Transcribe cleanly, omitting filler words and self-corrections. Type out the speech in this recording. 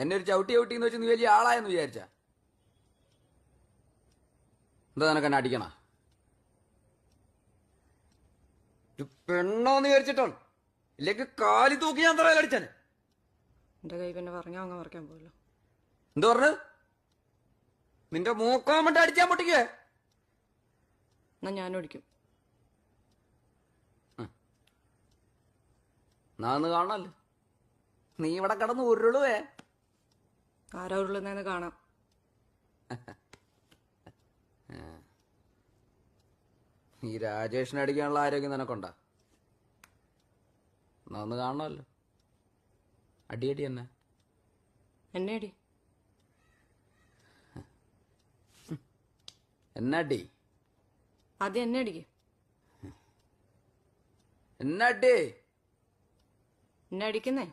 എന്നെ ഒരു ചവിട്ടി ചവിട്ടിന്ന് വെച്ച് നീ വലിയ ആളായെന്ന് വിചാരിച്ച? എന്താ നിനക്ക് എന്നെ അടിക്കണ? പെണ്ണോന്ന് വിചാരിച്ചിട്ടാണ്, ഇല്ലെങ്കിൽ കാലി തൂക്കി ഞാൻ തറയിൽ അടിച്ചാന്. എന്റെ കൈ പിന്നെ പറഞ്ഞാ അങ്ങ് പറിക്കാൻ പോലോ. എന്താ പറഞ്ഞു? നിന്റെ മൂക്കാൻ വേണ്ടി അടിച്ചാൻ പൊട്ടിക്കേ? എന്നാ ഞാനും അടിക്കും. നാന്ന് കാണാല്ലോ, നീ ഇവിടെ കിടന്ന് ഉരുളുവേ. ആരാ ഉരുളുന്നേന്ന് കാണാം. ഈ രാജേഷിനെ അടിക്കാനുള്ള ആരോഗ്യം നിനക്കൊണ്ടാ? നാന്ന് കാണാമല്ലോ. അടിയടി തന്നെ. എന്നെ അടി. എന്നടി? ആദ്യം എന്നെ അടിക്ക്. എന്നടി? എന്നെ അടിക്കുന്നേ.